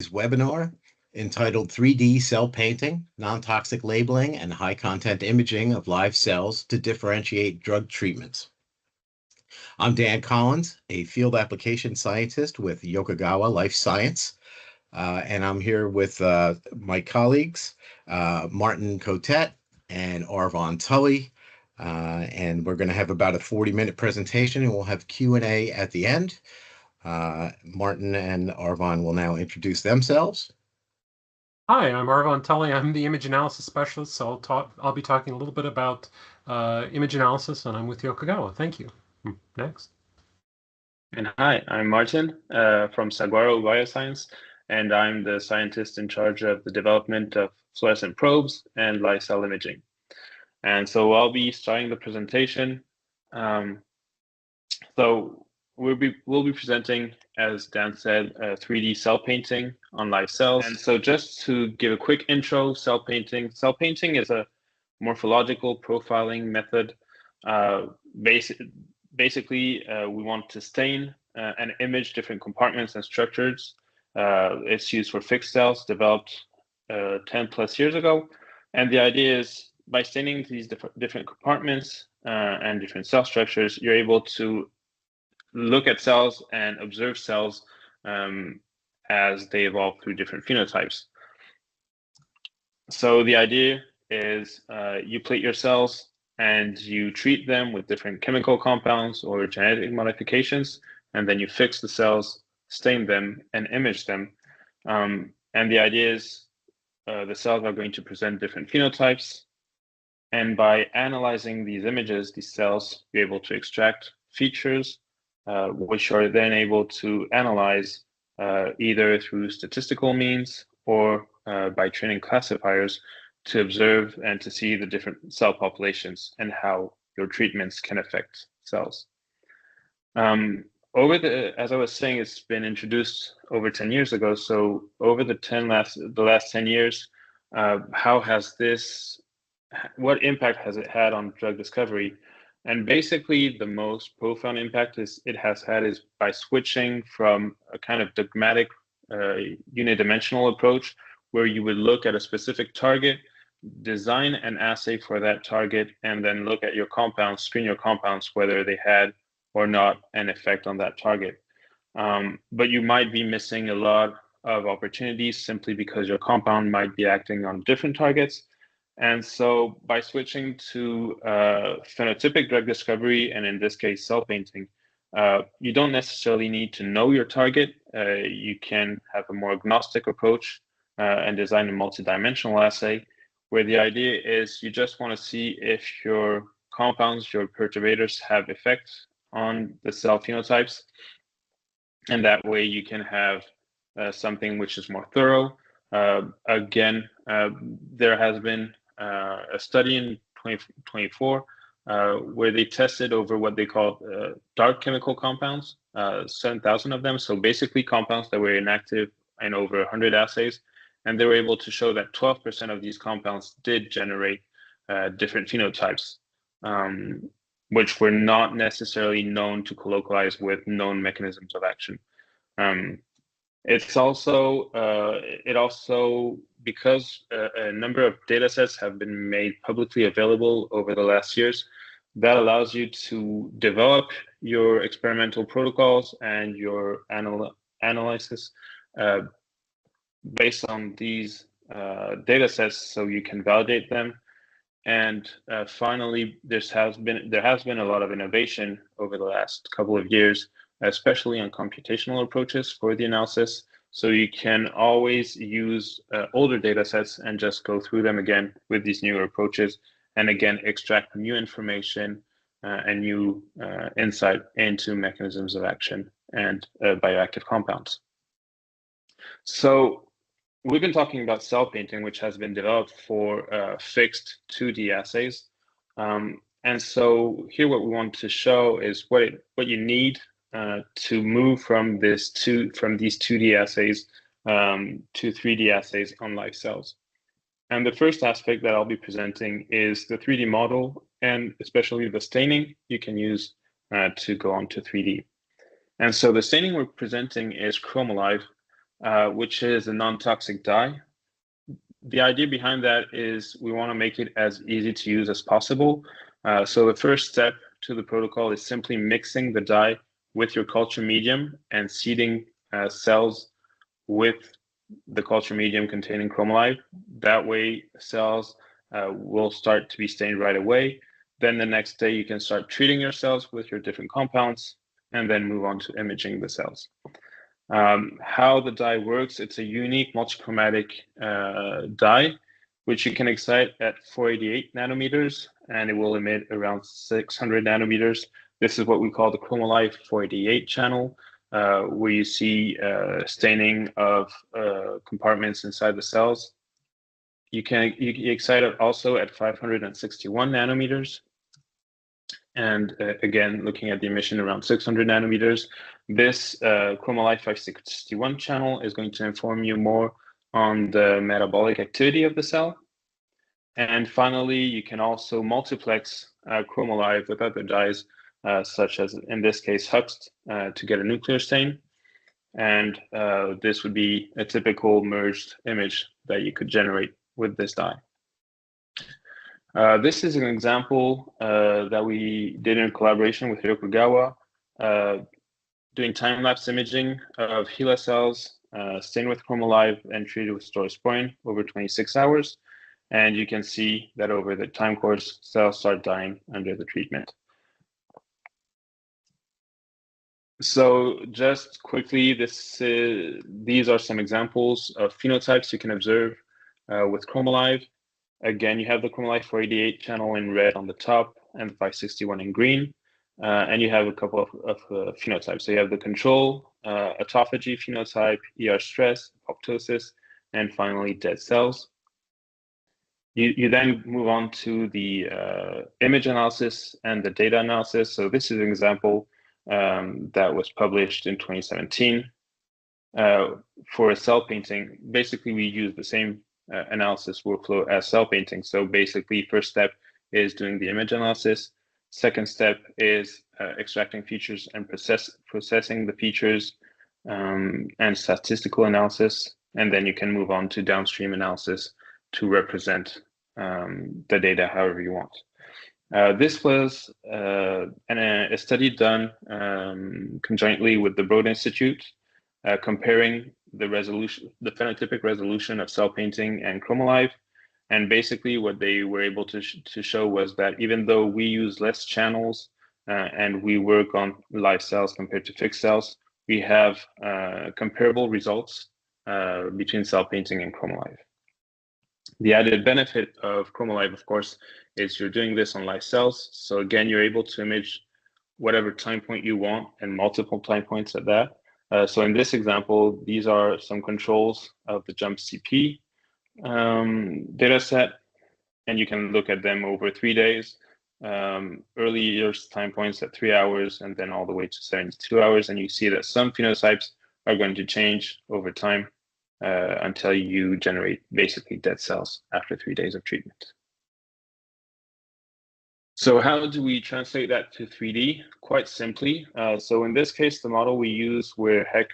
Webinar entitled 3D Cell Painting, Non-Toxic Labeling, and High-Content Imaging of Live Cells to Differentiate Drug Treatments. I'm Dan Collins, a field application scientist with Yokogawa Life Science, and I'm here with my colleagues, Martin Cotet and Arvon Tully, and we're going to have about a 40-minute presentation, and we'll have Q&A at the end. Martin and Arvon will now introduce themselves. Hi, I'm Arvon Tully. I'm the image analysis specialist, so I'll be talking a little bit about image analysis, and I'm with Yokogawa. Thank you. Next. And hi, I'm Martin from Saguaro Bioscience, and I'm the scientist in charge of the development of fluorescent probes and live cell imaging. And so I'll be starting the presentation. So we'll be presenting, as Dan said, 3D cell painting on live cells. And so just to give a quick intro, cell painting is a morphological profiling method. Basically, we want to stain and image different compartments and structures. It's used for fixed cells, developed 10 plus years ago. And the idea is by staining these different compartments and different cell structures, you're able to look at cells and observe cells as they evolve through different phenotypes. So the idea is you plate your cells and you treat them with different chemical compounds or genetic modifications, and then you fix the cells, stain them, and image them. And the idea is the cells are going to present different phenotypes. And by analyzing these images, these cells, you're able to extract features which are then able to analyze either through statistical means or by training classifiers to observe and to see the different cell populations and how your treatments can affect cells. As I was saying, it's been introduced over 10 years ago. So over the last 10 years, what impact has it had on drug discovery? And basically, the most profound impact it has had is by switching from a kind of dogmatic unidimensional approach where you would look at a specific target, design an assay for that target, and then look at your compounds, screen your compounds, whether they had or not an effect on that target. But you might be missing a lot of opportunities simply because your compound might be acting on different targets. And so by switching to phenotypic drug discovery, and in this case, cell painting, you don't necessarily need to know your target. You can have a more agnostic approach and design a multidimensional assay, where the idea is you just want to see if your compounds, your perturbators have effects on the cell phenotypes. And that way you can have something which is more thorough. Again, there has been a study in 2024 where they tested over what they call dark chemical compounds, 7,000 of them. So basically compounds that were inactive in over 100 assays. And they were able to show that 12% of these compounds did generate different phenotypes, which were not necessarily known to colocalize with known mechanisms of action. It also, because a number of data sets have been made publicly available over the last years, that allows you to develop your experimental protocols and your analysis based on these data sets, so you can validate them. And finally, there has been a lot of innovation over the last couple of years, especially on computational approaches for the analysis. So you can always use older data sets and just go through them again with these newer approaches, and again, extract new information and new insight into mechanisms of action and bioactive compounds. So we've been talking about cell painting, which has been developed for fixed 2D assays. And so here what we want to show is what you need to move from these 2D assays to 3D assays on live cells. And the first aspect that I'll be presenting is the 3D model, and especially the staining you can use to go on to 3D. And so the staining we're presenting is ChromaLIVE. which is a non-toxic dye. The idea behind that is we want to make it as easy to use as possible. So the first step to the protocol is simply mixing the dye with your culture medium and seeding cells with the culture medium containing ChromaLIVE. That way, cells will start to be stained right away. Then the next day, you can start treating your cells with your different compounds and then move on to imaging the cells. How the dye works, it's a unique multichromatic dye, which you can excite at 488 nanometers, and it will emit around 600 nanometers. This is what we call the ChromaLIVE 488 channel, where you see staining of compartments inside the cells. You excite it also at 561 nanometers. And again, looking at the emission around 600 nanometers, this ChromaLIVE 561 channel is going to inform you more on the metabolic activity of the cell. And finally, you can also multiplex ChromaLIVE with other dyes, such as, in this case, Huxt, to get a nuclear stain. And this would be a typical merged image that you could generate with this dye. This is an example that we did in collaboration with Yokogawa, doing time-lapse imaging of HeLa cells stained with ChromaLIVE and treated with staurosporine over 26 hours. And you can see that over the time course, cells start dying under the treatment. So just quickly, these are some examples of phenotypes you can observe with ChromaLIVE. Again, you have the ChromaLIVE 488 channel in red on the top and the 561 in green. And you have a couple of phenotypes. So you have the control, autophagy phenotype, ER stress, apoptosis, and finally dead cells. You then move on to the image analysis and the data analysis. So this is an example that was published in 2017 for a cell painting. Basically, we use the same analysis workflow as cell painting. So basically, first step is doing the image analysis. Second step is extracting features and processing the features and statistical analysis. And then you can move on to downstream analysis to represent the data however you want. This was a study done conjointly with the Broad Institute, comparing the phenotypic resolution of cell painting and ChromaLIVE. And basically what they were able to show was that even though we use less channels and we work on live cells compared to fixed cells, we have comparable results between cell painting and ChromaLIVE. The added benefit of ChromaLIVE, of course, is you're doing this on live cells. So again, you're able to image whatever time point you want and multiple time points at that. So in this example, these are some controls of the JUMP-CP data set, and you can look at them over 3 days. Early years time points at 3 hours, and then all the way to 72 hours. And you see that some phenotypes are going to change over time until you generate basically dead cells after 3 days of treatment. So how do we translate that to 3D? Quite simply. So in this case, the model we use were HEC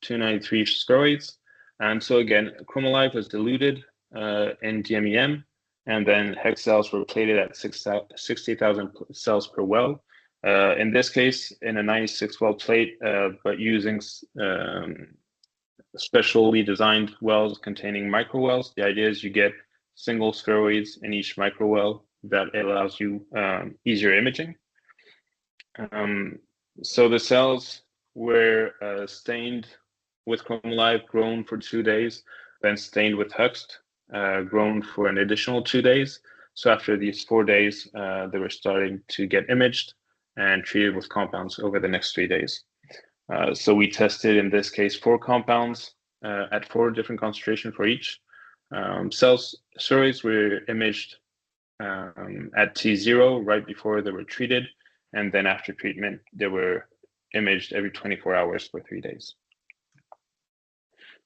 293 spheroids. And so again, ChromaLIVE was diluted in DMEM, and then HEC cells were plated at 60,000 cells per well. In this case, in a 96 well plate, but using specially designed wells containing microwells. The idea is you get single spheroids in each microwell that allows you easier imaging. So the cells were stained with ChromaLIVE, grown for 2 days, then stained with Huxt, grown for an additional 2 days. So after these 4 days, they were starting to get imaged and treated with compounds over the next 3 days. So we tested, in this case, 4 compounds at 4 different concentrations for each. Spheroids were imaged at T0 right before they were treated, and then after treatment, they were imaged every 24 hours for 3 days.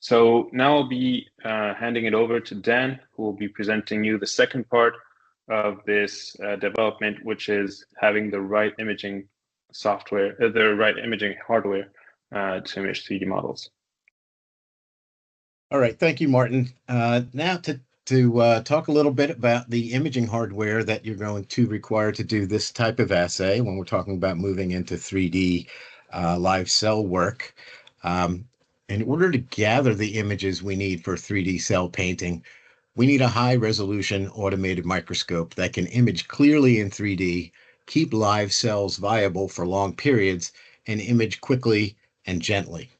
So now I'll be handing it over to Dan, who will be presenting you the second part of this development, which is having the right imaging software, the right imaging hardware to image 3D models. All right, thank you, Martin. Now to talk a little bit about the imaging hardware that you're going to require to do this type of assay when we're talking about moving into 3D live cell work. In order to gather the images we need for 3D cell painting, we need a high-resolution automated microscope that can image clearly in 3D, keep live cells viable for long periods, and image quickly and gently.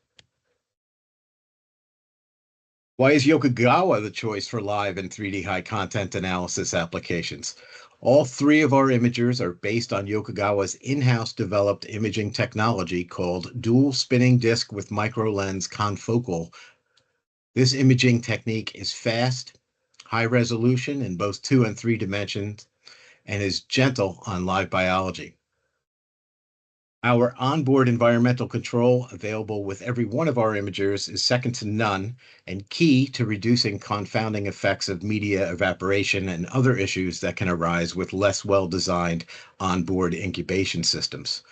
Why is Yokogawa the choice for live and 3D high content analysis applications? All three of our imagers are based on Yokogawa's in-house developed imaging technology called dual spinning disc with micro lens confocal. This imaging technique is fast, high resolution in both 2 and 3 dimensions, and is gentle on live biology. Our onboard environmental control available with every one of our imagers is second to none and key to reducing confounding effects of media evaporation and other issues that can arise with less well-designed onboard incubation systems.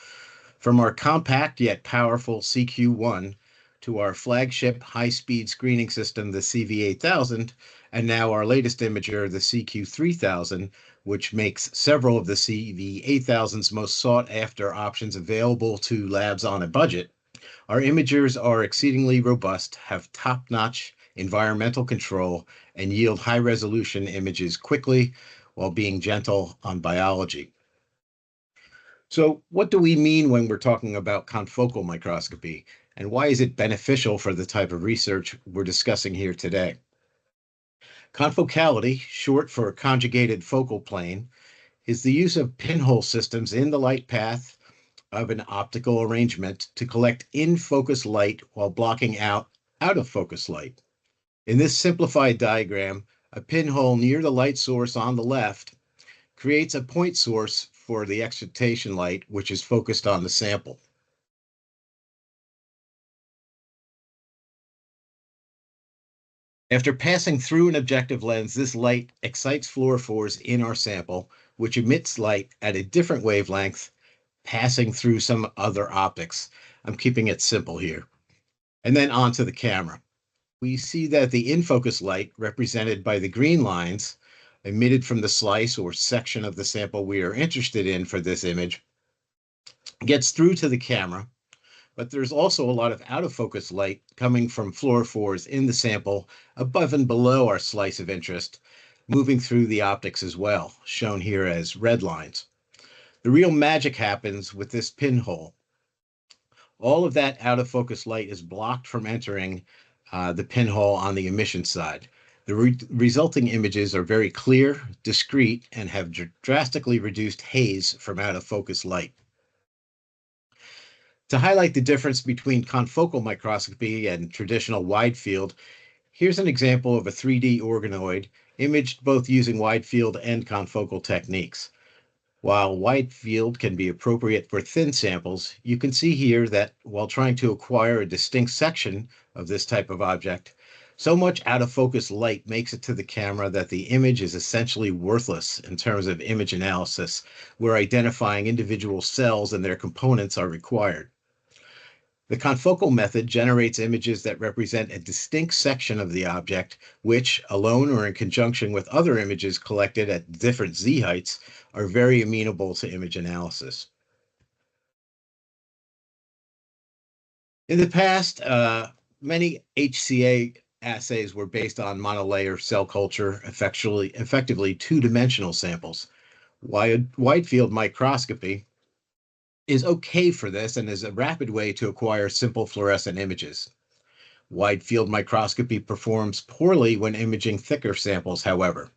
From our compact yet powerful CQ1 to our flagship high-speed screening system, the CV8000, and now our latest imager, the CQ3000, which makes several of the CV8000's most sought-after options available to labs on a budget, our imagers are exceedingly robust, have top-notch environmental control, and yield high-resolution images quickly while being gentle on biology. So what do we mean when we're talking about confocal microscopy, and why is it beneficial for the type of research we're discussing here today? Confocality, short for conjugated focal plane, is the use of pinhole systems in the light path of an optical arrangement to collect in-focus light while blocking out out-of-focus light. In this simplified diagram, a pinhole near the light source on the left creates a point source for the excitation light, which is focused on the sample. After passing through an objective lens, this light excites fluorophores in our sample, which emits light at a different wavelength, passing through some other optics. I'm keeping it simple here. And then onto the camera. We see that the in-focus light, represented by the green lines, emitted from the slice or section of the sample we are interested in for this image, gets through to the camera, but there's also a lot of out-of-focus light coming from fluorophores in the sample above and below our slice of interest, moving through the optics as well, shown here as red lines. The real magic happens with this pinhole. All of that out-of-focus light is blocked from entering the pinhole on the emission side. The resulting images are very clear, discrete, and have drastically reduced haze from out-of-focus light. To highlight the difference between confocal microscopy and traditional wide field, here's an example of a 3D organoid imaged both using wide field and confocal techniques. While wide field can be appropriate for thin samples, you can see here that while trying to acquire a distinct section of this type of object, so much out-of-focus light makes it to the camera that the image is essentially worthless in terms of image analysis, where identifying individual cells and their components are required. The confocal method generates images that represent a distinct section of the object, which, alone or in conjunction with other images collected at different Z heights, are very amenable to image analysis. In the past, many HCA assays were based on monolayer cell culture, effectively two-dimensional samples. Wide field microscopy is okay for this and is a rapid way to acquire simple fluorescent images. Wide field microscopy performs poorly when imaging thicker samples, however.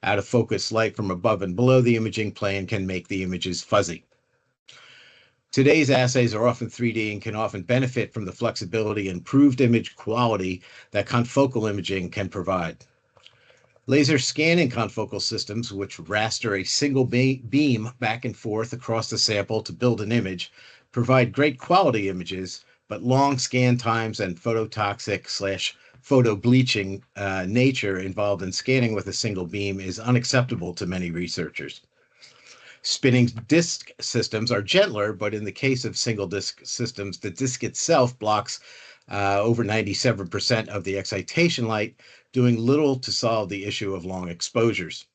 Out-of-focus light from above and below the imaging plane can make the images fuzzy. Today's assays are often 3D and can often benefit from the flexibility and improved image quality that confocal imaging can provide. Laser scanning confocal systems, which raster a single beam back and forth across the sample to build an image, provide great quality images, but long scan times and phototoxic/photo bleaching nature involved in scanning with a single beam is unacceptable to many researchers. Spinning disk systems are gentler, but in the case of single disk systems, the disk itself blocks over 97% of the excitation light, doing little to solve the issue of long exposures.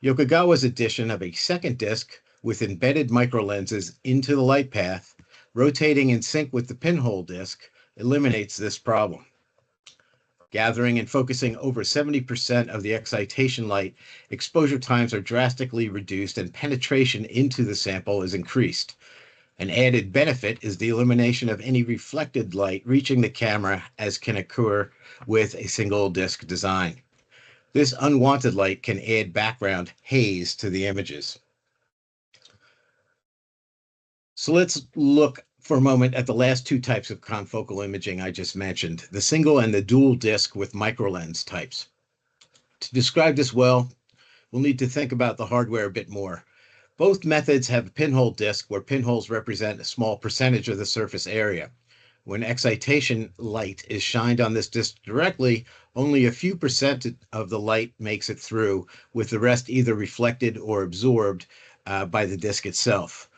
Yokogawa's addition of a second disc with embedded microlenses into the light path, rotating in sync with the pinhole disc, eliminates this problem. Gathering and focusing over 70% of the excitation light, exposure times are drastically reduced and penetration into the sample is increased. An added benefit is the elimination of any reflected light reaching the camera, as can occur with a single disc design. This unwanted light can add background haze to the images. So let's look for a moment at the last two types of confocal imaging I just mentioned, the single and the dual disc with microlens types. To describe this well, we'll need to think about the hardware a bit more. Both methods have a pinhole disc where pinholes represent a small percentage of the surface area. When excitation light is shined on this disc directly, only a few percent of the light makes it through, with the rest either reflected or absorbed by the disc itself.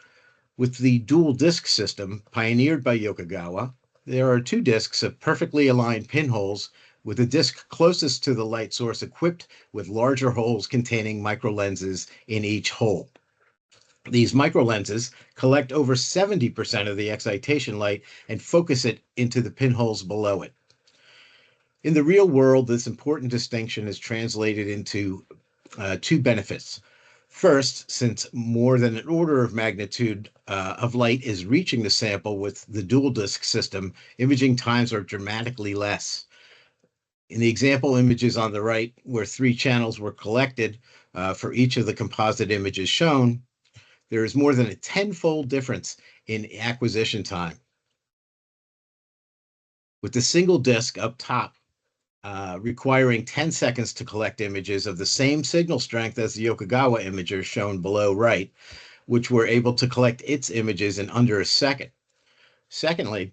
With the dual disc system pioneered by Yokogawa, there are two discs of perfectly aligned pinholes, with the disc closest to the light source equipped with larger holes containing microlenses in each hole. These microlenses collect over 70% of the excitation light and focus it into the pinholes below it. In the real world, this important distinction is translated into two benefits. First, since more than an order of magnitude of light is reaching the sample with the dual disc system, imaging times are dramatically less. In the example images on the right, where 3 channels were collected for each of the composite images shown, there is more than a 10-fold difference in acquisition time. With the single disc up top, requiring 10 seconds to collect images of the same signal strength as the Yokogawa imager shown below right, which were able to collect its images in under a second. Secondly,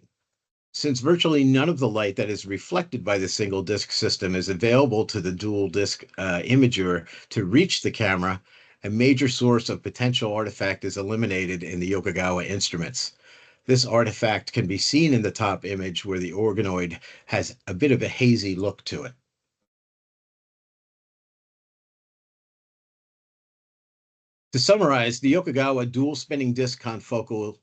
since virtually none of the light that is reflected by the single disc system is available to the dual disc imager to reach the camera, a major source of potential artifact is eliminated in the Yokogawa instruments. This artifact can be seen in the top image where the organoid has a bit of a hazy look to it. To summarize, the Yokogawa dual spinning disc confocal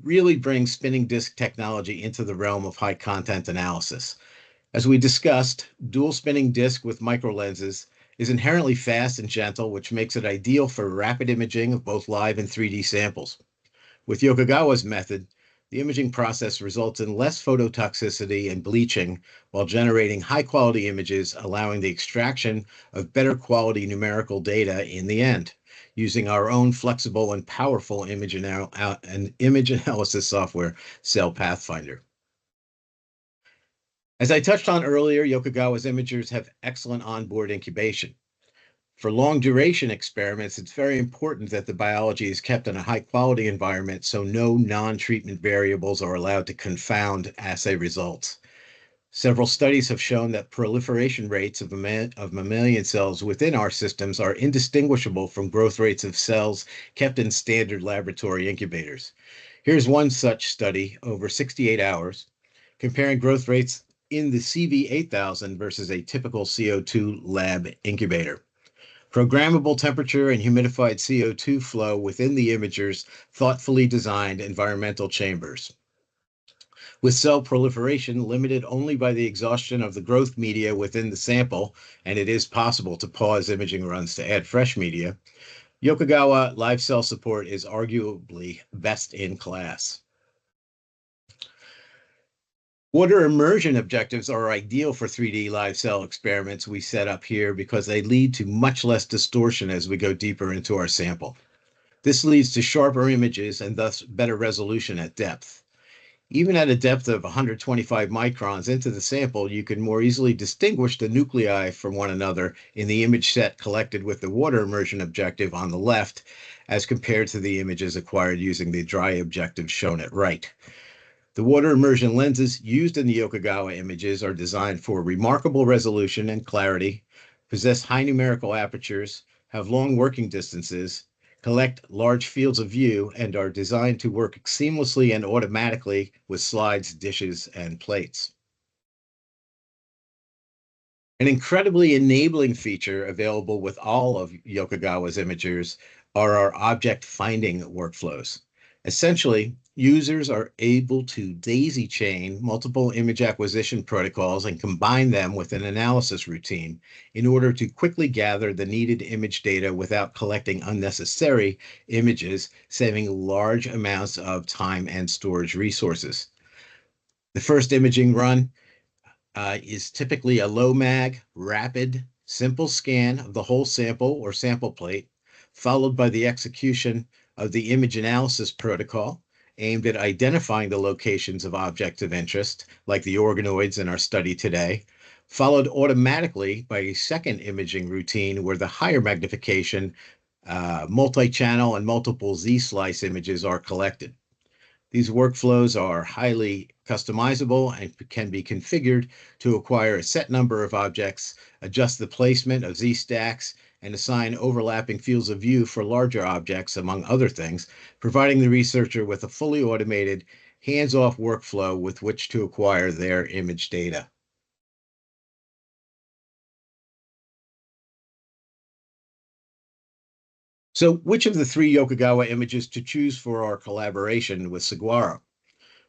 really brings spinning disc technology into the realm of high content analysis. As we discussed, dual spinning disc with microlenses is inherently fast and gentle, which makes it ideal for rapid imaging of both live and 3D samples. With Yokogawa's method, the imaging process results in less phototoxicity and bleaching while generating high-quality images, allowing the extraction of better quality numerical data in the end, using our own flexible and powerful image analysis software, Cell Pathfinder. As I touched on earlier, Yokogawa's imagers have excellent onboard incubation. For long duration experiments, it's very important that the biology is kept in a high quality environment so no non-treatment variables are allowed to confound assay results. Several studies have shown that proliferation rates of mammalian cells within our systems are indistinguishable from growth rates of cells kept in standard laboratory incubators. Here's one such study over 68 hours, comparing growth rates in the CV8000 versus a typical CO2 lab incubator. Programmable temperature and humidified CO2 flow within the imager's thoughtfully designed environmental chambers. With cell proliferation limited only by the exhaustion of the growth media within the sample, and it is possible to pause imaging runs to add fresh media, Yokogawa live cell support is arguably best in class. Water immersion objectives are ideal for 3D live cell experiments we set up here because they lead to much less distortion as we go deeper into our sample. This leads to sharper images and thus better resolution at depth. Even at a depth of 125 microns into the sample, you can more easily distinguish the nuclei from one another in the image set collected with the water immersion objective on the left as compared to the images acquired using the dry objective shown at right. The water immersion lenses used in the Yokogawa images are designed for remarkable resolution and clarity, possess high numerical apertures, have long working distances, collect large fields of view, and are designed to work seamlessly and automatically with slides, dishes, and plates. An incredibly enabling feature available with all of Yokogawa's imagers are our object finding workflows. Essentially, users are able to daisy chain multiple image acquisition protocols and combine them with an analysis routine in order to quickly gather the needed image data without collecting unnecessary images, saving large amounts of time and storage resources. The first imaging run is typically a low mag, rapid, simple scan of the whole sample or sample plate, followed by the execution of the image analysis protocol aimed at identifying the locations of objects of interest, like the organoids in our study today, followed automatically by a second imaging routine where the higher magnification, multi-channel and multiple Z-slice images are collected. These workflows are highly customizable and can be configured to acquire a set number of objects, adjust the placement of Z-stacks, and assign overlapping fields of view for larger objects, among other things, providing the researcher with a fully automated, hands-off workflow with which to acquire their image data. So, which of the three Yokogawa images to choose for our collaboration with Saguaro?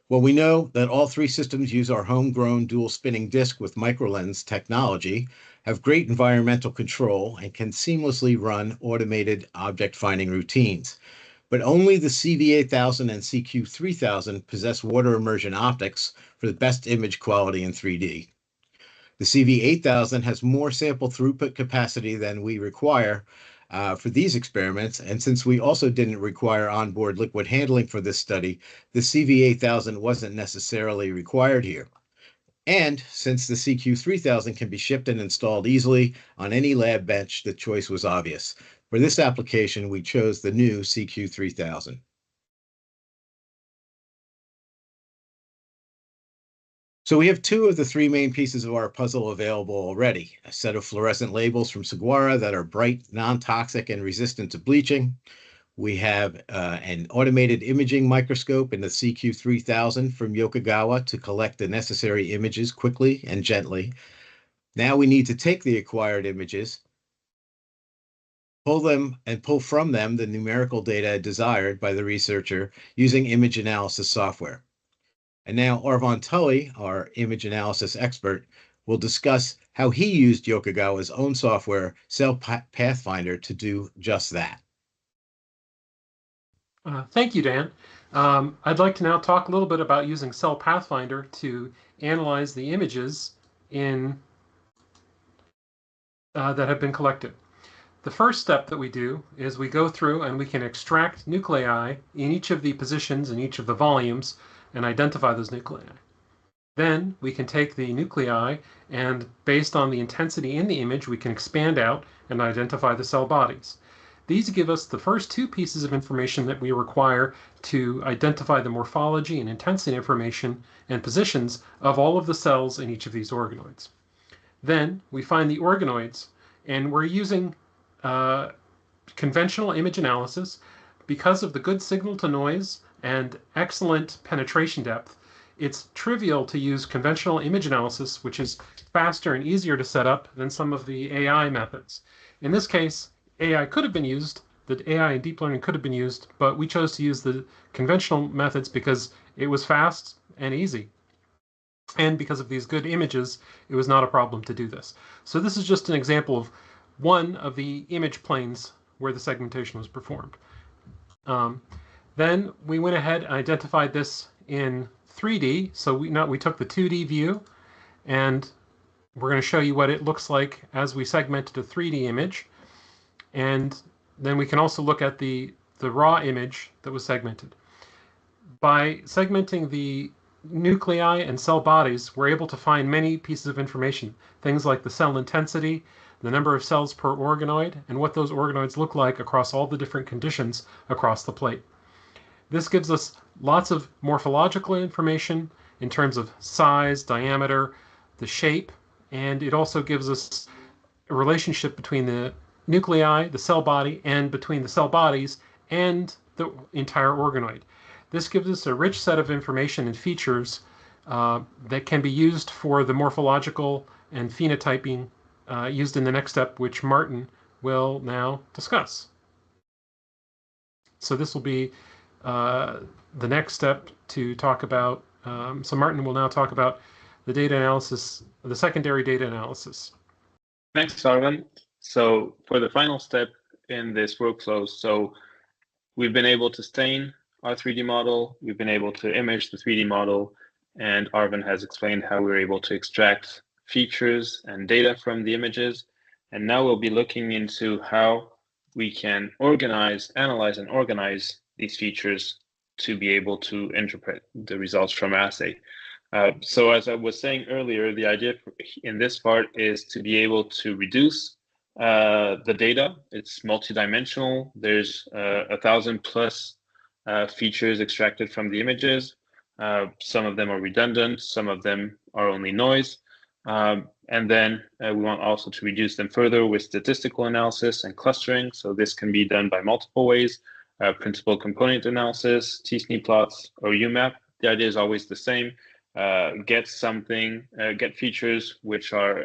Well, we know that all three systems use our homegrown dual spinning disc with microlens technology, have great environmental control, and can seamlessly run automated object finding routines. But only the CV8000 and CQ3000 possess water immersion optics for the best image quality in 3D. The CV8000 has more sample throughput capacity than we require for these experiments, and since we also didn't require onboard liquid handling for this study, the CV8000 wasn't necessarily required here. And since the CQ3000 can be shipped and installed easily on any lab bench, the choice was obvious. For this application, we chose the new CQ3000. So we have two of the three main pieces of our puzzle available already: a set of fluorescent labels from Saguaro that are bright, non-toxic, and resistant to bleaching. We have an automated imaging microscope in the CQ3000 from Yokogawa to collect the necessary images quickly and gently. Now we need to take the acquired images, pull from them the numerical data desired by the researcher using image analysis software. And now Arvon Tully, our image analysis expert, will discuss how he used Yokogawa's own software, Cell Pathfinder, to do just that. Thank you, Dan. I'd like to now talk a little bit about using Cell Pathfinder to analyze the images that have been collected. The first step that we do is we go through and we can extract nuclei in each of the positions in each of the volumes and identify those nuclei. Then we can take the nuclei and, based on the intensity in the image, we can expand out and identify the cell bodies. These give us the first two pieces of information that we require to identify the morphology and intensity information and positions of all of the cells in each of these organoids. Then we find the organoids, and we're using conventional image analysis. Because of the good signal to noise and excellent penetration depth, it's trivial to use conventional image analysis, which is faster and easier to set up than some of the AI methods. In this case, AI could have been used, the AI and deep learning could have been used, but we chose to use the conventional methods because it was fast and easy. And because of these good images, it was not a problem to do this. So this is just an example of one of the image planes where the segmentation was performed. Then we went ahead and identified this in 3D. So we took the 2D view, and we're going to show you what it looks like as we segmented a 3D image. And then we can also look at the raw image that was segmented. By segmenting the nuclei and cell bodies, we're able to find many pieces of information, things like the cell intensity, the number of cells per organoid, and what those organoids look like across all the different conditions across the plate. This gives us lots of morphological information in terms of size, diameter, the shape, and it also gives us a relationship between the nuclei, the cell body, and between the cell bodies and the entire organoid. This gives us a rich set of information and features that can be used for the morphological and phenotyping used in the next step, which Martin will now discuss. So this will be the next step to talk about. So Martin will now talk about the data analysis, the secondary data analysis. Thanks, Arvin. So for the final step in this workflow, so we've been able to stain our 3D model, we've been able to image the 3D model, and Arvin has explained how we're able to extract features and data from the images. And now we'll be looking into how we can analyze and organize these features to be able to interpret the results from assay. So as I was saying earlier, the idea in this part is to be able to reduce the data. It's multidimensional. There's 1,000 plus features extracted from the images. Some of them are redundant, some of them are only noise. And then we want also to reduce them further with statistical analysis and clustering. So this can be done by multiple ways, principal component analysis, t-SNE plots, or UMAP. The idea is always the same. Get features which are,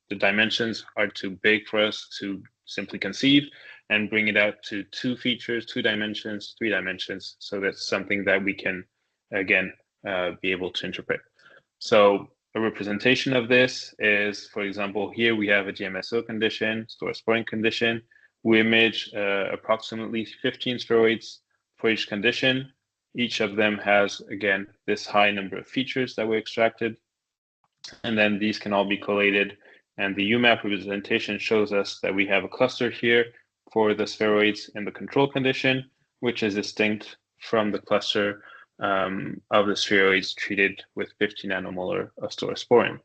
the dimensions are too big for us to simply conceive, and bring it out to 2 features, 2 dimensions, 3 dimensions. So that's something that we can, again, be able to interpret. So a representation of this is, for example, here we have a GMSO condition, store sporing condition. We image approximately 15 spheroids for each condition. Each of them has, again, this high number of features that we extracted. And then these can all be collated. And the UMAP representation shows us that we have a cluster here for the spheroids in the control condition, which is distinct from the cluster of the spheroids treated with 50 nanomolar of staurosporin.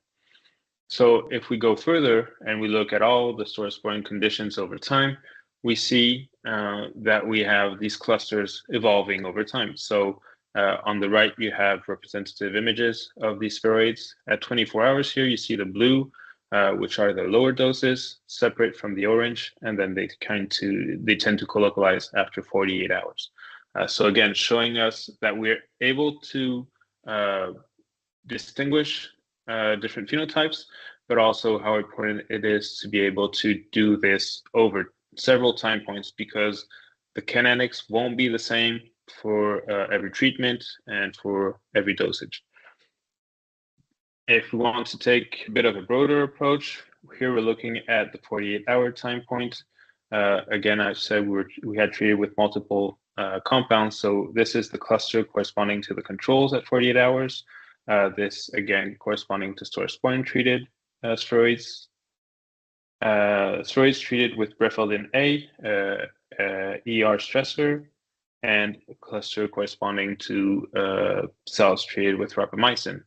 So if we go further and we look at all the staurosporin conditions over time, we see that we have these clusters evolving over time. So on the right, you have representative images of these spheroids. At 24 hours here, you see the blue, which are the lower doses, separate from the orange, and then they tend to colocalize after 48 hours. So again, showing us that we're able to distinguish different phenotypes, but also how important it is to be able to do this over several time points, because the kinetics won't be the same for every treatment and for every dosage. If we want to take a bit of a broader approach, here we're looking at the 48-hour time point. Again, I've said we had treated with multiple compounds, so this is the cluster corresponding to the controls at 48 hours. This, again, corresponding to staurosporin treated spheroids. Spheroids treated with Brefeldin A, ER stressor, and a cluster corresponding to cells treated with rapamycin,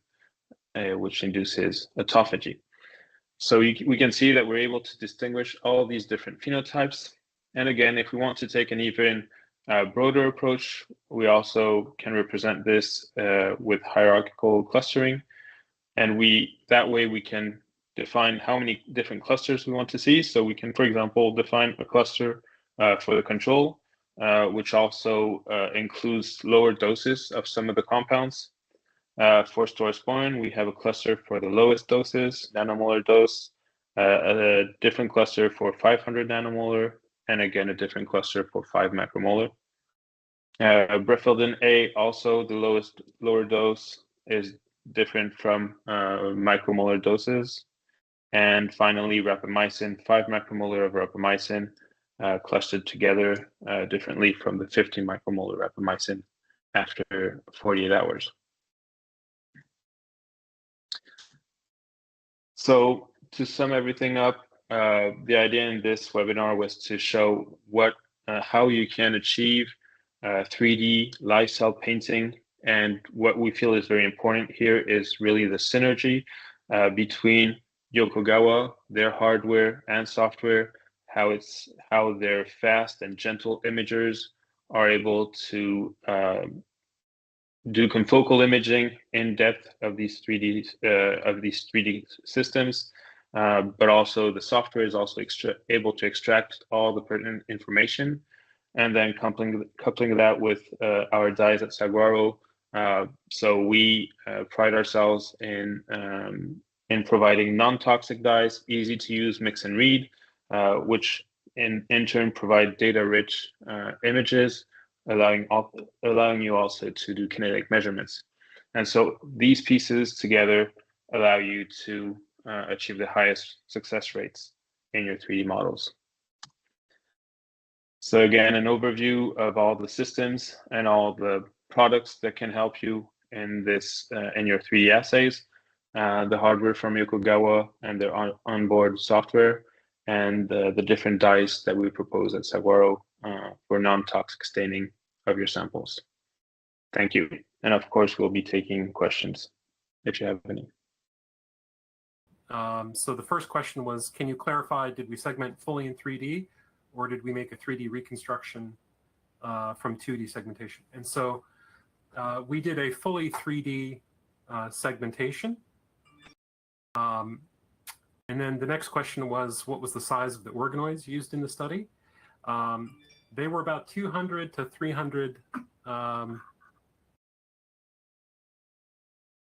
which induces autophagy. So we can see that we're able to distinguish all these different phenotypes. And again, if we want to take an even broader approach, we also can represent this with hierarchical clustering. And that way we can define how many different clusters we want to see. So we can, for example, define a cluster for the control, which also includes lower doses of some of the compounds. For staurosporin, we have a cluster for the lowest doses, nanomolar dose, a different cluster for 500 nanomolar, and again, a different cluster for 5 macromolar. Brefeldin A, also the lower dose, is different from micromolar doses. And finally, rapamycin, 5 macromolar of rapamycin, clustered together differently from the 50 micromolar rapamycin after 48 hours. So to sum everything up, the idea in this webinar was to show how you can achieve 3D live cell painting. And what we feel is very important here is really the synergy between Yokogawa, their hardware and software, how their fast and gentle imagers are able to do confocal imaging in depth of these 3D systems, but also the software is also able to extract all the pertinent information, and then coupling that with our dyes at Saguaro. So we pride ourselves in providing non-toxic dyes, easy to use, mix and read, which in turn provide data-rich images, allowing you also to do kinetic measurements. And so these pieces together allow you to achieve the highest success rates in your 3D models. So again, an overview of all the systems and all the products that can help you in this in your 3D assays, the hardware from Yokogawa and their onboard software, and the different dyes that we propose at Saguaro for non-toxic staining of your samples. Thank you. And of course, we'll be taking questions if you have any. So the first question was, can you clarify, did we segment fully in 3D, or did we make a 3D reconstruction from 2D segmentation? And so we did a fully 3D segmentation. And then the next question was, what was the size of the organoids used in the study? They were about 200 to 300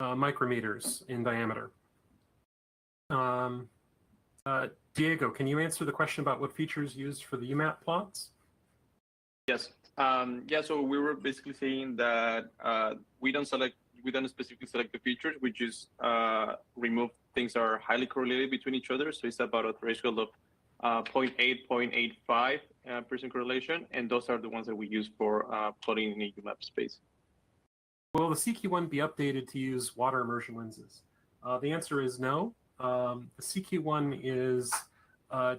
micrometers in diameter. Diego, can you answer the question about what features used for the UMAP plots? Yes. Yeah. So we were basically saying that we don't specifically select the features. We just remove things that are highly correlated between each other. So it's about a threshold of 0.8, 0.85% correlation, and those are the ones that we use for plotting in a UMAP space. Will the CQ1 be updated to use water immersion lenses? The answer is no. The CQ1 is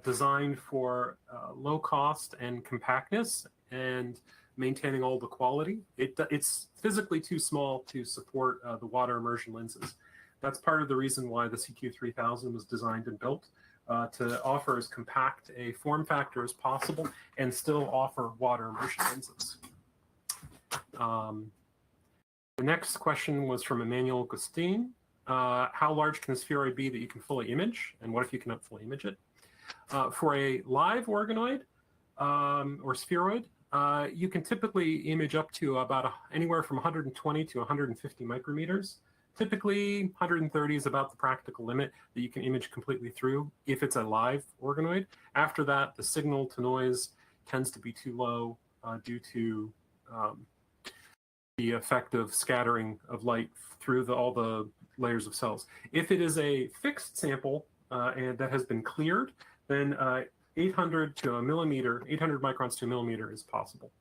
designed for low cost and compactness and maintaining all the quality. It's physically too small to support the water immersion lenses. That's part of the reason why the CQ3000 was designed and built, to offer as compact a form factor as possible and still offer water immersion lenses. The next question was from Emmanuel Gustine. How large can a spheroid be that you can fully image? And what if you cannot fully image it? For a live organoid or spheroid, you can typically image up to about anywhere from 120 to 150 micrometers. Typically, 130 is about the practical limit that you can image completely through if it's a live organoid. After that, the signal to noise tends to be too low due to the effect of scattering of light through all the layers of cells. If it is a fixed sample and that has been cleared, then 800 to a millimeter, 800 microns to a millimeter is possible.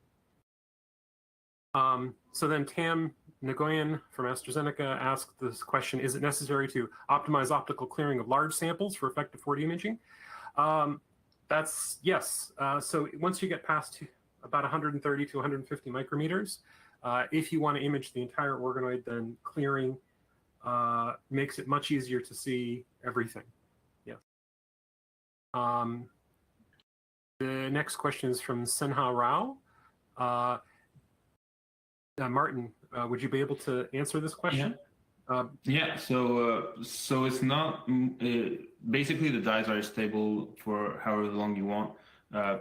So then Tam Nguyen from AstraZeneca asked this question, is it necessary to optimize optical clearing of large samples for effective 4D imaging? That's yes. So once you get past about 130 to 150 micrometers, if you want to image the entire organoid, then clearing makes it much easier to see everything. Yes. The next question is from Senha Rao. Martin, would you be able to answer this question? Yeah. So it's not basically the dyes are stable for however long you want.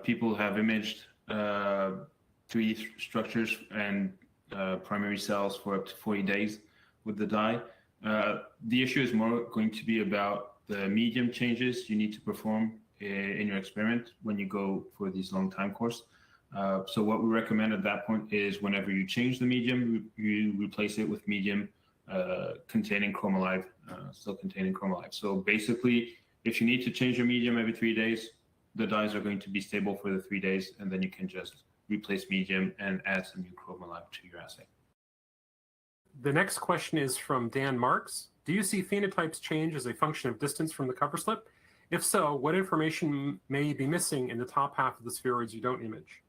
People have imaged 3D structures and primary cells for up to 40 days with the dye. The issue is more going to be about the medium changes you need to perform in your experiment when you go for these long time course. So what we recommend at that point is whenever you change the medium, you replace it with medium containing ChromaLIVE, still containing ChromaLIVE. So basically, if you need to change your medium every 3 days, the dyes are going to be stable for the 3 days, and then you can just replace medium and add some new ChromaLIVE to your assay. The next question is from Dan Marks. Do you see phenotypes change as a function of distance from the cover slip? If so, what information may be missing in the top half of the spheroids you don't image?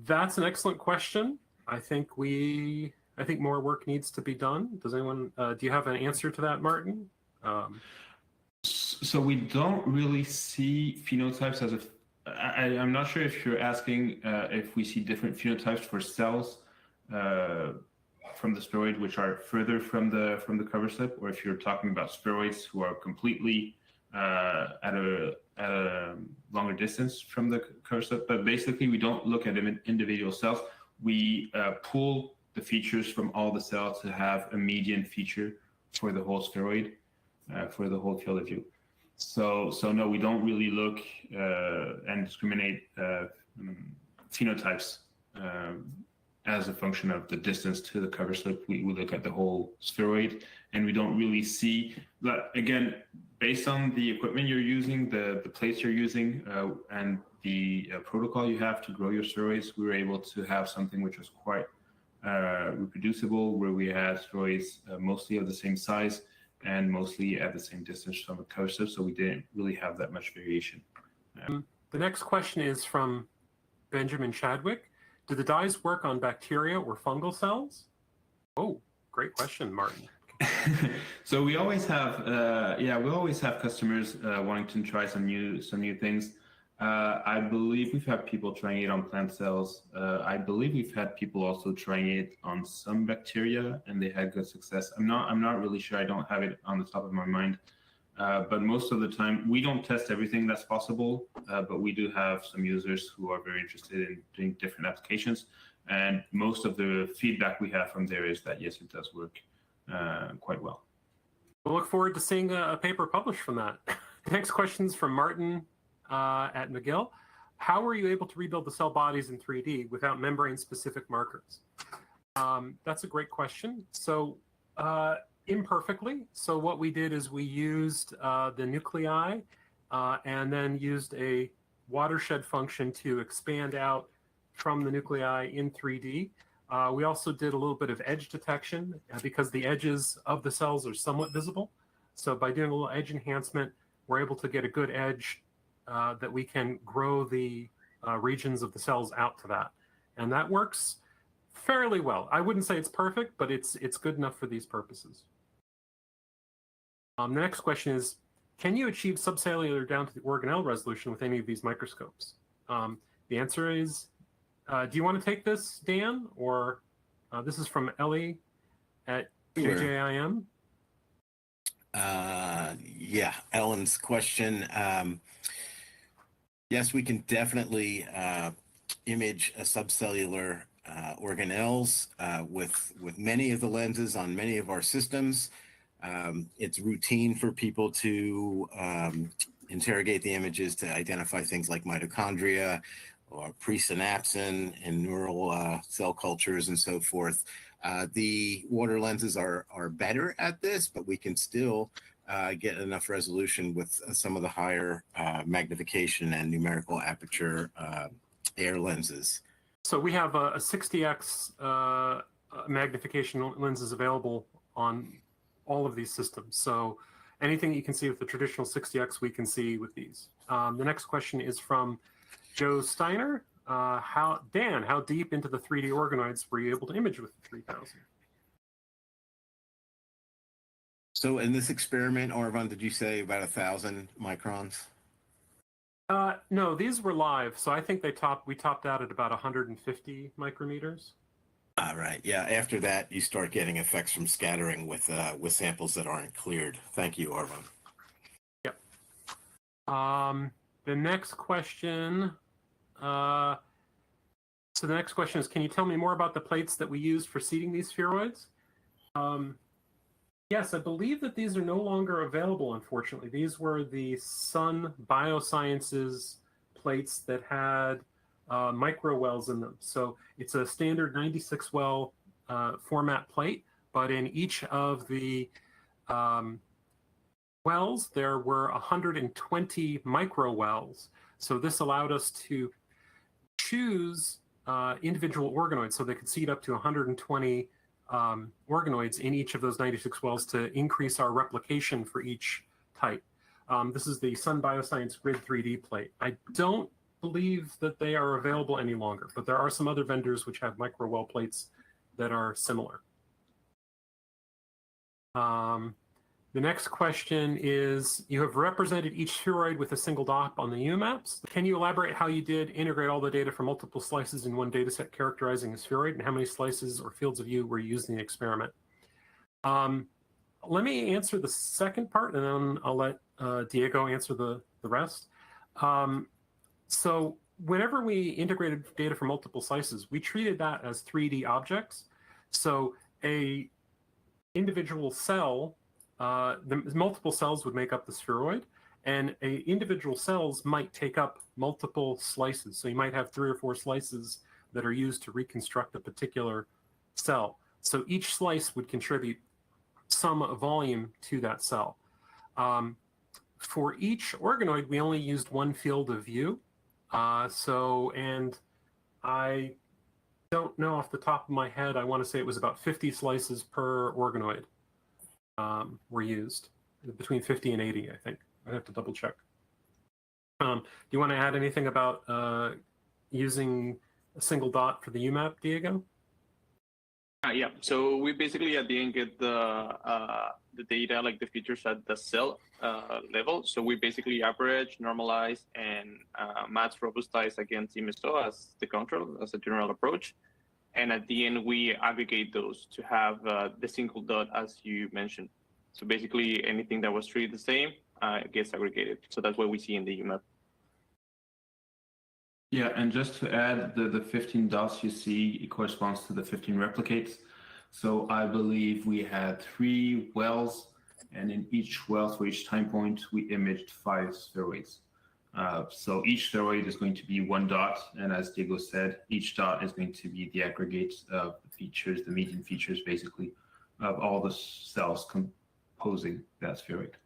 That's an excellent question. I think more work needs to be done. Does anyone? Do you have an answer to that, Martin? So we don't really see phenotypes as a. I'm not sure if you're asking if we see different phenotypes for cells the spheroid, which are further from the cover slip, or if you're talking about spheroids who are completely at a longer distance from the cover slip. But basically, we don't look at individual cells. We pull the features from all the cells to have a median feature for the whole spheroid, for the whole field of view. So no, we don't really look and discriminate phenotypes as a function of the distance to the cover slip. We look at the whole spheroid, and we don't really see that. Again, based on the equipment you're using, the plates you're using, and the protocol you have to grow your spheroids, we were able to have something which was quite reproducible, where we had spheroids mostly of the same size and mostly at the same distance from the cover slip, so we didn't really have that much variation. The next question is from Benjamin Chadwick. Do the dyes work on bacteria or fungal cells? Oh, great question, Martin. So we always have, we always have customers wanting to try some new things. I believe we've had people trying it on plant cells. I believe we've had people also trying it on some bacteria, and they had good success. I'm not really sure. I don't have it on the top of my mind. But most of the time, we don't test everything that's possible, but we do have some users who are very interested in doing different applications. And most of the feedback we have from there is that, yes, it does work quite well. We'll look forward to seeing a paper published from that. The next question is from Martin at McGill. How were you able to rebuild the cell bodies in 3D without membrane-specific markers? That's a great question. So imperfectly. So what we did is we used the nuclei and then used a watershed function to expand out from the nuclei in 3D. We also did a little bit of edge detection because the edges of the cells are somewhat visible. So by doing a little edge enhancement, we're able to get a good edge that we can grow the regions of the cells out to that. And that works fairly well. I wouldn't say it's perfect, but it's good enough for these purposes. The next question is, can you achieve subcellular down to the organelle resolution with any of these microscopes? The answer is, do you want to take this, Dan? Or this is from Ellie at JJIM. Yeah, Ellen's question. Yes, we can definitely image a subcellular organelles with many of the lenses on many of our systems. It's routine for people to interrogate the images to identify things like mitochondria or presynapsin in neural cell cultures and so forth. The water lenses are better at this, but we can still get enough resolution with some of the higher magnification and numerical aperture air lenses. So we have a 60x magnification lenses available on all of these systems. So anything you can see with the traditional 60x, we can see with these. The next question is from Joe Steiner. How deep into the 3D organoids were you able to image with the 3000? So in this experiment, Arvon, did you say about 1,000 microns? No, these were live. So I think we topped out at about 150 micrometers. Right. Yeah. After that, you start getting effects from scattering with samples that aren't cleared. Thank you, Arvon. Yep. The next question. So the next question is, can you tell me more about the plates that we used for seeding these spheroids? Yes, I believe that these are no longer available, unfortunately. These were the Sun Biosciences plates that had micro wells in them. So it's a standard 96 well format plate, but in each of the wells, there were 120 micro wells. So this allowed us to choose individual organoids, so they could seed up to 120 organoids in each of those 96 wells to increase our replication for each type. This is the Sun Bioscience Grid 3D plate. I don't believe that they are available any longer, but there are some other vendors which have micro well plates that are similar. The next question is, you have represented each spheroid with a single dot on the UMaps. Can you elaborate how you did integrate all the data from multiple slices in one data set characterizing a spheroid, and how many slices or fields of view were used in the experiment? Let me answer the second part, and then I'll let Diego answer the rest. So whenever we integrated data from multiple slices, we treated that as 3D objects. So a individual cell, the multiple cells would make up the spheroid, and individual cells might take up multiple slices. So you might have 3 or 4 slices that are used to reconstruct a particular cell. So each slice would contribute some volume to that cell. For each organoid, we only used one field of view. And I don't know off the top of my head, I want to say it was about 50 slices per organoid were used, between 50 and 80, I think. I'd have to double check. Do you want to add anything about using a single dot for the UMAP, Diego? Yeah, so we basically at the end get the data, like the features at the cell level. So we basically average, normalize, and match robustize against MSO as the control, as a general approach. And at the end, we aggregate those to have the single dot, as you mentioned. So basically, anything that was treated the same gets aggregated. So that's what we see in the UMAP. Yeah, and just to add, the 15 dots you see, it corresponds to the 15 replicates. So I believe we had 3 wells, and in each well, for each time point, we imaged 5 spheroids. So each spheroid is going to be 1 dot, and as Diego said, each dot is going to be the aggregate of the features, the median features, basically, of all the cells composing that spheroid.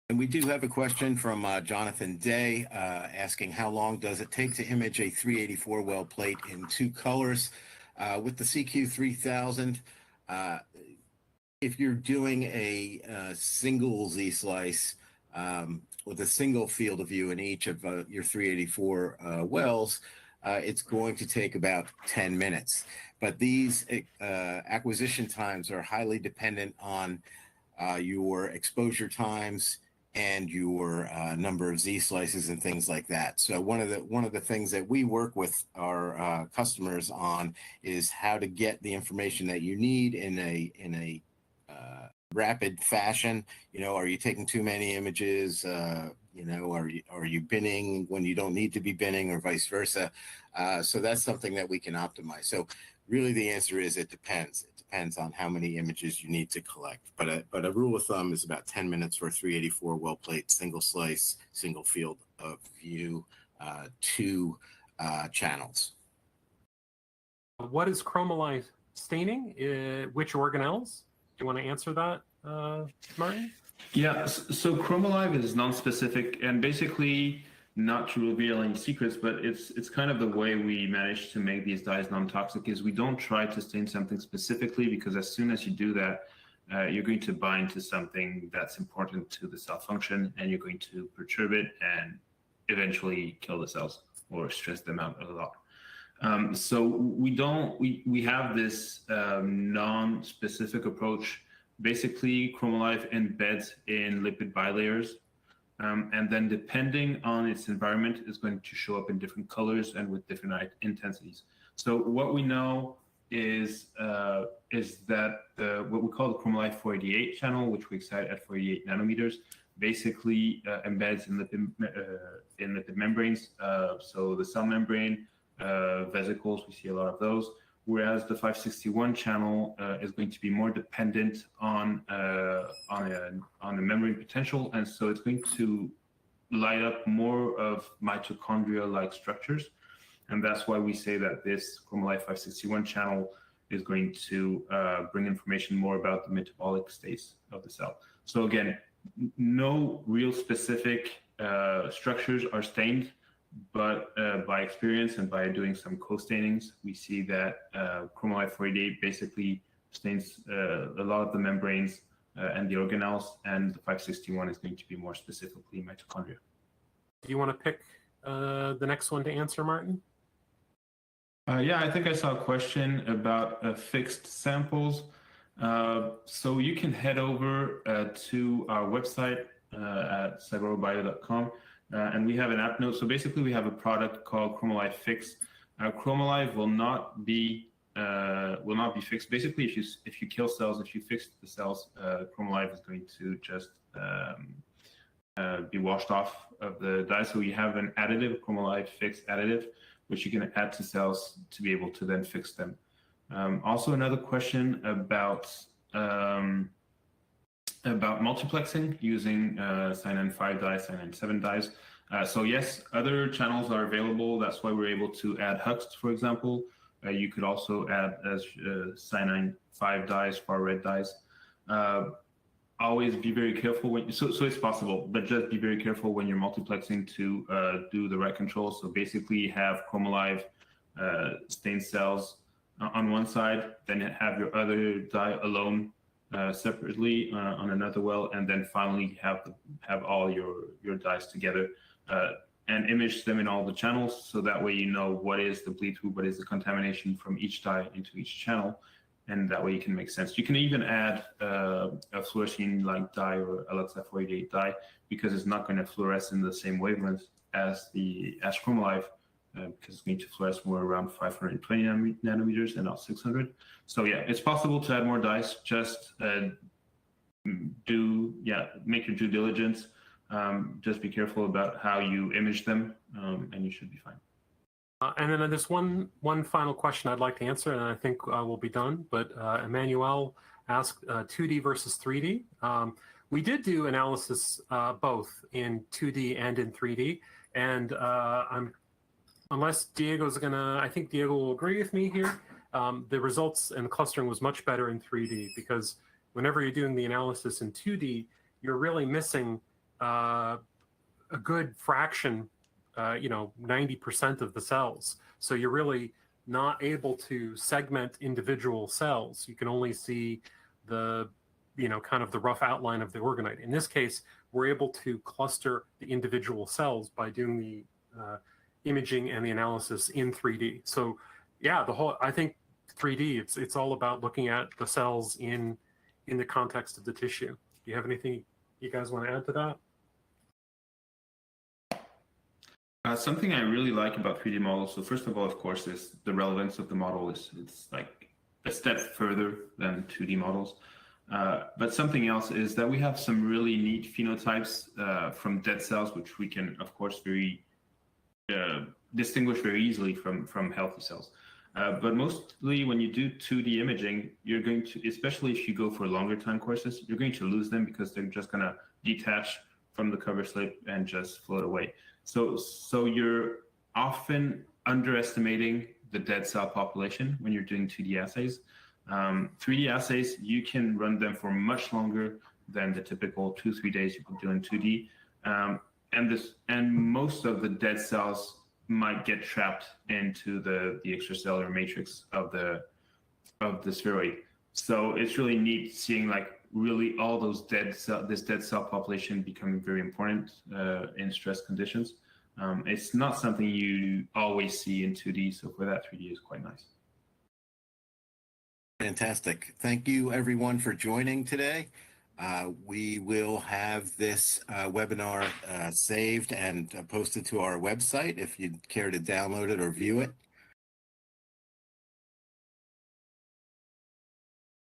And we do have a question from Jonathan Day asking, how long does it take to image a 384 well plate in 2 colors? With the CQ3000, if you're doing a single Z-slice with a single field of view in each of your 384 wells, it's going to take about 10 minutes. But these acquisition times are highly dependent on your exposure times and your number of Z slices and things like that. So one of the things that we work with our customers on is how to get the information that you need in a rapid fashion. You know, are you taking too many images? You know, are you binning when you don't need to be binning, or vice versa? So that's something that we can optimize. So really, the answer is it depends. Depends on how many images you need to collect. But a rule of thumb is about 10 minutes for a 384 well plate, single slice, single field of view, 2 channels. What is ChromaLIVE staining? Which organelles? Do you want to answer that, Martin? Yeah, so ChromaLIVE is non-specific, and basically not to reveal any secrets, but it's kind of the way we manage to make these dyes non-toxic is we don't try to stain something specifically, because as soon as you do that, you're going to bind to something that's important to the cell function, and you're going to perturb it and eventually kill the cells or stress them out a lot. So we have this non-specific approach. Basically, ChromaLIVE embeds in lipid bilayers. And then depending on its environment is going to show up in different colors and with different intensities. So what we know is that what we call the ChromaLIVE 488 channel, which we excite at 488 nanometers, basically embeds in lipid membranes. So the cell membrane, vesicles, we see a lot of those. Whereas the 561 channel is going to be more dependent on a membrane potential, and so it's going to light up more of mitochondria-like structures, and that's why we say that this ChromaLIVE 561 channel is going to bring information more about the metabolic states of the cell. So again, no real specific structures are stained, but by experience and by doing some co-stainings, we see that ChromaLIVE 488 basically stains a lot of the membranes and the organelles, and the 561 is going to be more specifically mitochondria. Do you want to pick the next one to answer, Martin? Yeah, I think I saw a question about fixed samples. So you can head over to our website at cyberobio.com, and we have an app note. So basically, we have a product called ChromaLIVE Fix. ChromaLIVE will not be fixed. Basically, if you kill cells, if you fix the cells, ChromaLIVE is going to just be washed off of the dye. So you have an additive, ChromaLIVE Fix additive, which you can add to cells to be able to then fix them. Also, another question about multiplexing using cyanine 5 dyes, cyanine 7 dyes. So yes, other channels are available. That's why we're able to add HUXT, for example. You could also add as cyanine 5 dyes, far red dyes. Always be very careful when so it's possible, but just be very careful when you're multiplexing to do the right control. So basically, have ChromaLIVE stain cells on one side, then have your other dye alone separately on another well, and then finally have all your dyes together and image them in all the channels. So that way you know what is the bleed through, what is the contamination from each dye into each channel. And that way you can make sense. You can even add a fluorescein like dye or LXF488 dye because it's not going to fluoresce in the same wavelength as ChromaLIVE because it's going to fluoresce more around 520 nanometers and not 600. So yeah, it's possible to add more dyes. Just make your due diligence. Just be careful about how you image them, and you should be fine. And then there's one final question I'd like to answer, and I think we'll be done. But Emmanuel asked 2D versus 3D. We did do analysis both in 2D and in 3D. And unless Diego's I think Diego will agree with me here, the results and the clustering was much better in 3D because whenever you're doing the analysis in 2D, you're really missing a good fraction 90% of the cells. So you're really not able to segment individual cells. You can only see the, kind of the rough outline of the organoid. In this case, we're able to cluster the individual cells by doing the imaging and the analysis in 3D. So yeah, I think 3D, it's all about looking at the cells in the context of the tissue. Do you have anything you guys want to add to that? Something I really like about 3D models, so first of all, of course, is the relevance of the model it's like a step further than 2D models. But something else is that we have some really neat phenotypes from dead cells, which we can, of course, distinguish very easily from healthy cells. But mostly when you do 2D imaging, you're going to, especially if you go for longer time courses, you're going to lose them because they're just going to detach from the cover slip and just float away. So you're often underestimating the dead cell population when you're doing 2D assays. 3D assays, you can run them for much longer than the typical 2-3 days you can do in 2D. And most of the dead cells might get trapped into the extracellular matrix of the spheroid. So it's really neat seeing like really all those this dead cell population becoming very important in stress conditions. It's not something you always see in 2D, so for that 3D is quite nice. Fantastic. Thank you everyone for joining today. We will have this webinar saved and posted to our website if you'd care to download it or view it.